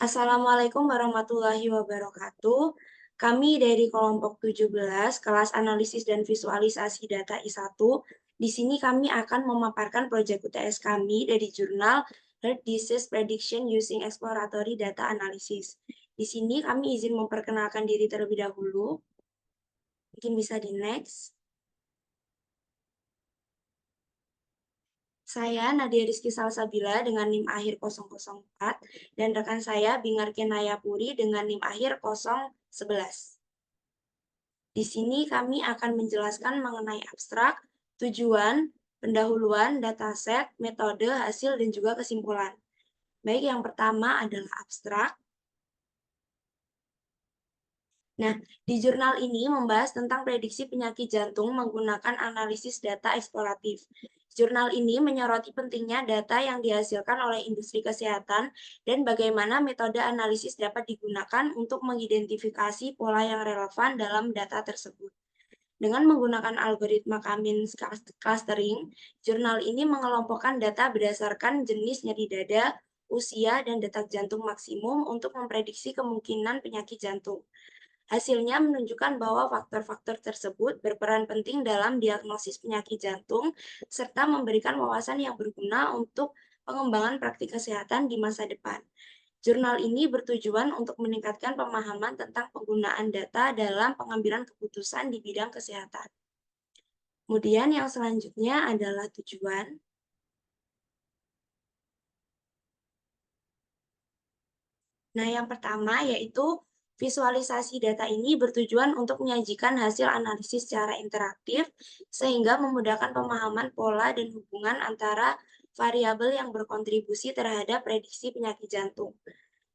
Assalamualaikum warahmatullahi wabarakatuh. Kami dari kelompok 17, kelas analisis dan visualisasi data I1. Di sini kami akan memaparkan proyek UTS kami dari jurnal Heart Disease Prediction Using Exploratory Data Analysis. Di sini kami izin memperkenalkan diri terlebih dahulu. Mungkin bisa di next. Saya Nadia Rizky Salsabila dengan NIM akhir 004 dan rekan saya Bingar Kenaya Puri dengan NIM akhir 011. Di sini kami akan menjelaskan mengenai abstrak, tujuan, pendahuluan, dataset, metode, hasil, dan juga kesimpulan. Baik, yang pertama adalah abstrak. Nah, di jurnal ini membahas tentang prediksi penyakit jantung menggunakan analisis data eksploratif. Jurnal ini menyoroti pentingnya data yang dihasilkan oleh industri kesehatan dan bagaimana metode analisis dapat digunakan untuk mengidentifikasi pola yang relevan dalam data tersebut. Dengan menggunakan algoritma Cummins clustering, jurnal ini mengelompokkan data berdasarkan jenis nyeri dada, usia, dan detak jantung maksimum untuk memprediksi kemungkinan penyakit jantung. Hasilnya menunjukkan bahwa faktor-faktor tersebut berperan penting dalam diagnosis penyakit jantung, serta memberikan wawasan yang berguna untuk pengembangan praktik kesehatan di masa depan. Jurnal ini bertujuan untuk meningkatkan pemahaman tentang penggunaan data dalam pengambilan keputusan di bidang kesehatan. Kemudian yang selanjutnya adalah tujuan. Nah, yang pertama yaitu visualisasi data ini bertujuan untuk menyajikan hasil analisis secara interaktif sehingga memudahkan pemahaman pola dan hubungan antara variabel yang berkontribusi terhadap prediksi penyakit jantung.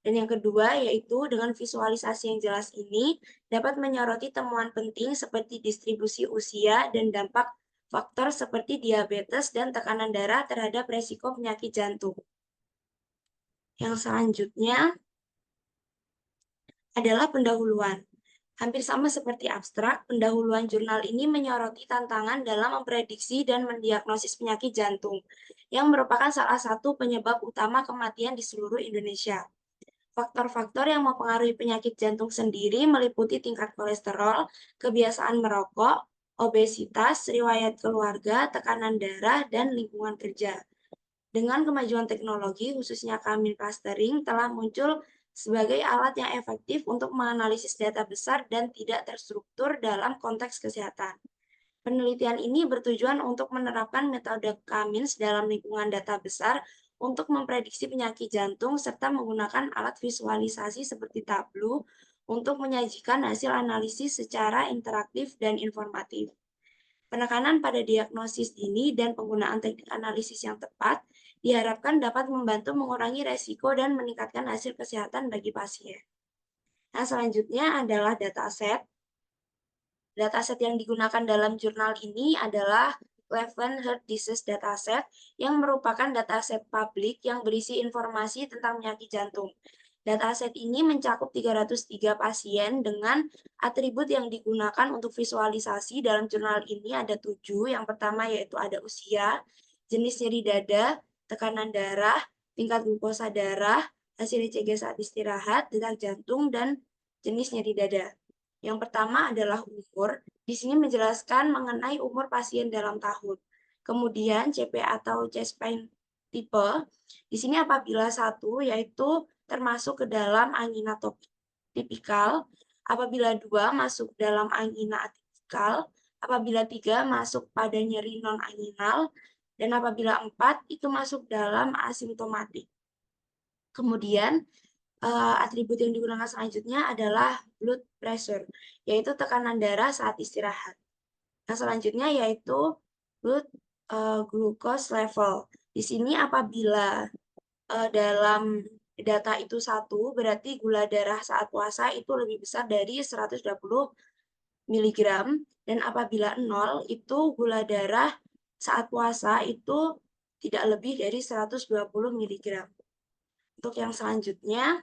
Dan yang kedua yaitu dengan visualisasi yang jelas ini dapat menyoroti temuan penting seperti distribusi usia dan dampak faktor seperti diabetes dan tekanan darah terhadap resiko penyakit jantung. Yang selanjutnya adalah pendahuluan. Hampir sama seperti abstrak, pendahuluan jurnal ini menyoroti tantangan dalam memprediksi dan mendiagnosis penyakit jantung, yang merupakan salah satu penyebab utama kematian di seluruh Indonesia. Faktor-faktor yang mempengaruhi penyakit jantung sendiri meliputi tingkat kolesterol, kebiasaan merokok, obesitas, riwayat keluarga, tekanan darah, dan lingkungan kerja. Dengan kemajuan teknologi, khususnya Cummins clustering, telah muncul sebagai alat yang efektif untuk menganalisis data besar dan tidak terstruktur dalam konteks kesehatan. Penelitian ini bertujuan untuk menerapkan metode Cummins dalam lingkungan data besar untuk memprediksi penyakit jantung serta menggunakan alat visualisasi seperti Tableau untuk menyajikan hasil analisis secara interaktif dan informatif. Penekanan pada diagnosis dini dan penggunaan teknik analisis yang tepat diharapkan dapat membantu mengurangi resiko dan meningkatkan hasil kesehatan bagi pasien. Nah, selanjutnya adalah dataset. Dataset yang digunakan dalam jurnal ini adalah Cleveland Heart Disease Dataset yang merupakan dataset publik yang berisi informasi tentang penyakit jantung. Dataset ini mencakup 303 pasien dengan atribut yang digunakan untuk visualisasi dalam jurnal ini ada 7. Yang pertama yaitu ada usia, jenis nyeri dada, tekanan darah, tingkat glukosa darah, hasil ECG saat istirahat, detak jantung, dan jenis nyeri dada. Yang pertama adalah umur. Di sini menjelaskan mengenai umur pasien dalam tahun. Kemudian CP atau chest pain tipe. Di sini apabila 1 yaitu termasuk ke dalam angina tipikal, apabila 2 masuk dalam angina atipikal, apabila 3 masuk pada nyeri non-anginal, dan apabila 4 itu masuk dalam asimptomatik. Kemudian atribut yang digunakan selanjutnya adalah blood pressure, yaitu tekanan darah saat istirahat. Yang selanjutnya yaitu blood glucose level. Di sini apabila dalam data itu 1, berarti gula darah saat puasa itu lebih besar dari 120 mg, dan apabila 0, itu gula darah saat puasa itu tidak lebih dari 120 mg. Untuk yang selanjutnya,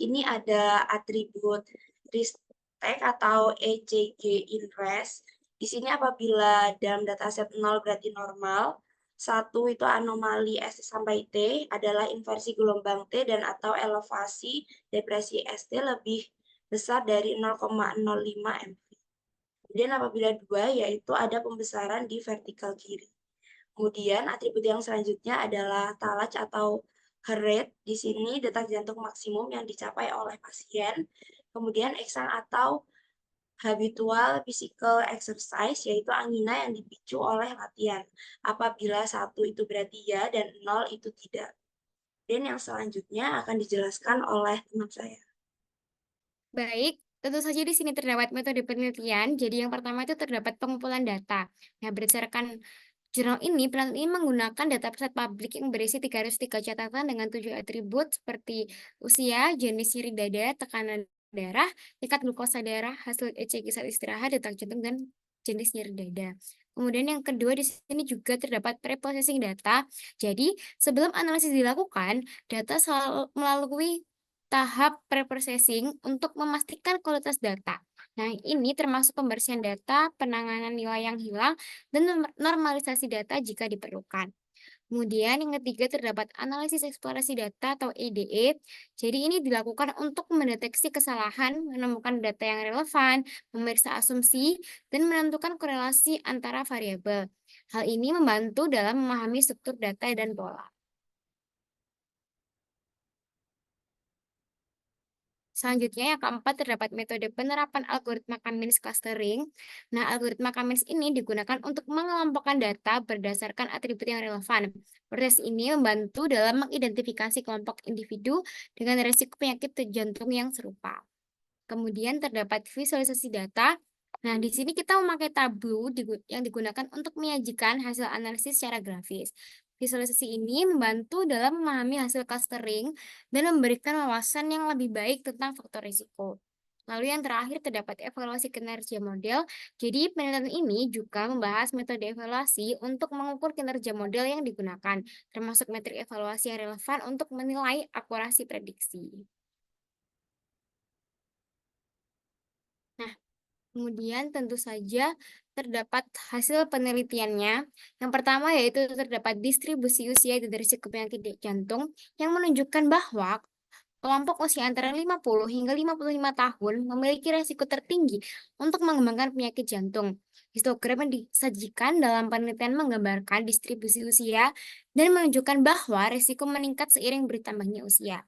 ini ada atribut risk tag atau ECG in rest. Di sini apabila dalam dataset 0 berarti normal, Satu itu anomali ST sampai T adalah inversi gelombang T dan atau elevasi depresi ST lebih besar dari 0,05 mV. Kemudian apabila dua, yaitu ada pembesaran di vertikal kiri. Kemudian atribut yang selanjutnya adalah talach atau heart rate. Di sini detak jantung maksimum yang dicapai oleh pasien. Kemudian eksang atau habitual physical exercise, yaitu angina yang dipicu oleh latihan. Apabila satu itu berarti ya dan 0 itu tidak. Dan yang selanjutnya akan dijelaskan oleh teman saya. Baik, tentu saja di sini terdapat metode penelitian. Jadi yang pertama itu terdapat pengumpulan data. Nah, berdasarkan jurnal ini, penelitian ini menggunakan data peserta publik yang berisi 303 catatan dengan 7 atribut seperti usia, jenis nyeri dada, tekanan darah, tingkat glukosa darah, hasil ECG saat istirahat, detak jantung, dan jenis nyeri dada. Kemudian yang kedua di sini juga terdapat preprocessing data. Jadi sebelum analisis dilakukan, data selalu melalui tahap preprocessing untuk memastikan kualitas data. Nah, ini termasuk pembersihan data, penanganan nilai yang hilang, dan normalisasi data jika diperlukan. Kemudian yang ketiga terdapat analisis eksplorasi data atau EDE. Jadi ini dilakukan untuk mendeteksi kesalahan, menemukan data yang relevan, memeriksa asumsi, dan menentukan korelasi antara variabel. Hal ini membantu dalam memahami struktur data dan pola. Selanjutnya, yang keempat terdapat metode penerapan algoritma Cummins clustering. Nah, algoritma Cummins ini digunakan untuk mengelompokkan data berdasarkan atribut yang relevan. Proses ini membantu dalam mengidentifikasi kelompok individu dengan risiko penyakit jantung yang serupa. Kemudian terdapat visualisasi data. Nah, di sini kita memakai Tableau yang digunakan untuk menyajikan hasil analisis secara grafis. Visualisasi ini membantu dalam memahami hasil clustering dan memberikan wawasan yang lebih baik tentang faktor risiko. Lalu yang terakhir terdapat evaluasi kinerja model. Jadi penelitian ini juga membahas metode evaluasi untuk mengukur kinerja model yang digunakan, termasuk metrik evaluasi yang relevan untuk menilai akurasi prediksi. Nah, kemudian tentu saja terdapat hasil penelitiannya. Yang pertama yaitu terdapat distribusi usia dan risiko penyakit jantung yang menunjukkan bahwa kelompok usia antara 50 hingga 55 tahun memiliki risiko tertinggi untuk mengembangkan penyakit jantung. Histogram yang disajikan dalam penelitian menggambarkan distribusi usia dan menunjukkan bahwa risiko meningkat seiring bertambahnya usia.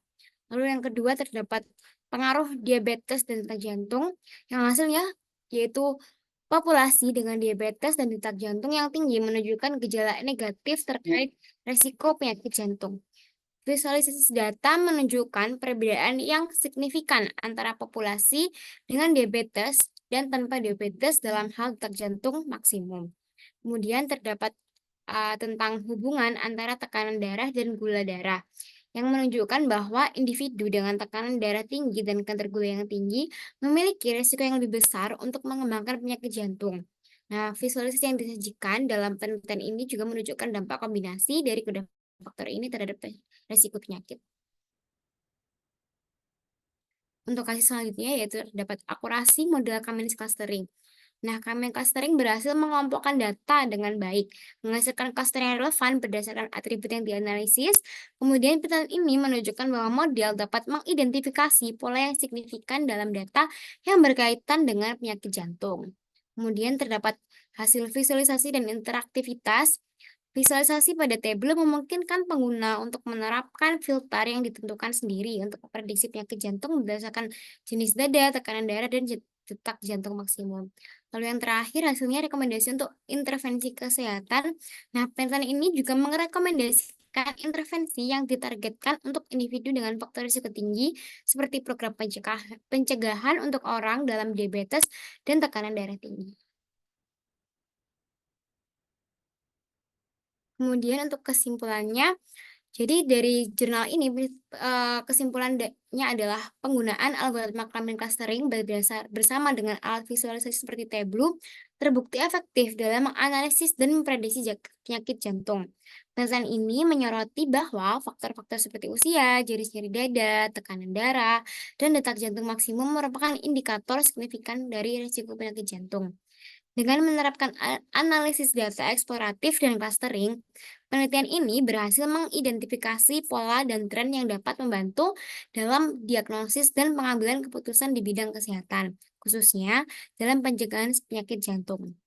Lalu yang kedua terdapat pengaruh diabetes dan detak jantung yang hasilnya yaitu populasi dengan diabetes dan detak jantung yang tinggi menunjukkan gejala negatif terkait resiko penyakit jantung. Visualisasi data menunjukkan perbedaan yang signifikan antara populasi dengan diabetes dan tanpa diabetes dalam hal detak jantung maksimum. Kemudian terdapat tentang hubungan antara tekanan darah dan gula darah yang menunjukkan bahwa individu dengan tekanan darah tinggi dan kadar gula yang tinggi memiliki risiko yang lebih besar untuk mengembangkan penyakit jantung. Nah, visualisasi yang disajikan dalam penelitian ini juga menunjukkan dampak kombinasi dari kedua faktor ini terhadap risiko penyakit. Untuk kasus selanjutnya yaitu terdapat akurasi model Cummins clustering. Nah, Cummins clustering berhasil mengelompokkan data dengan baik, menghasilkan cluster yang relevan berdasarkan atribut yang dianalisis. Kemudian penelitian ini menunjukkan bahwa model dapat mengidentifikasi pola yang signifikan dalam data yang berkaitan dengan penyakit jantung. Kemudian terdapat hasil visualisasi dan interaktivitas. Visualisasi pada tabel memungkinkan pengguna untuk menerapkan filter yang ditentukan sendiri untuk memprediksi penyakit jantung berdasarkan jenis dada, tekanan darah, dan detak jantung maksimum. Lalu yang terakhir hasilnya rekomendasi untuk intervensi kesehatan. Nah, penelitian ini juga merekomendasikan intervensi yang ditargetkan untuk individu dengan faktor risiko tinggi seperti program pencegahan untuk orang dalam diabetes dan tekanan darah tinggi. Kemudian untuk kesimpulannya, jadi dari jurnal ini kesimpulannya adalah penggunaan algoritma Cummins clustering bersama dengan alat visualisasi seperti Tableau terbukti efektif dalam menganalisis dan memprediksi penyakit jantung. Penelitian ini menyoroti bahwa faktor-faktor seperti usia, jenis nyeri dada, tekanan darah, dan detak jantung maksimum merupakan indikator signifikan dari risiko penyakit jantung. Dengan menerapkan analisis data eksploratif dan clustering, Penelitian ini berhasil mengidentifikasi pola dan tren yang dapat membantu dalam diagnosis dan pengambilan keputusan di bidang kesehatan, khususnya dalam pencegahan penyakit jantung.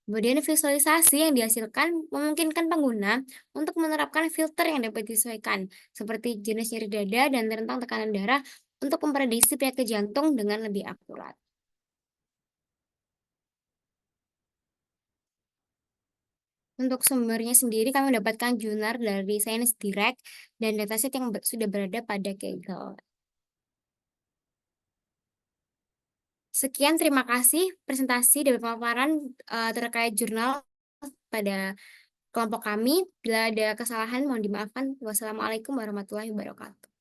Kemudian visualisasi yang dihasilkan memungkinkan pengguna untuk menerapkan filter yang dapat disesuaikan, seperti jenis nyeri dada dan rentang tekanan darah untuk memprediksi penyakit jantung dengan lebih akurat. Untuk sumbernya sendiri kami mendapatkan jurnal dari Science Direct dan dataset yang sudah berada pada Kaggle. Sekian, terima kasih presentasi dan pemaparan terkait jurnal pada kelompok kami. Bila ada kesalahan mohon dimaafkan. Wassalamualaikum warahmatullahi wabarakatuh.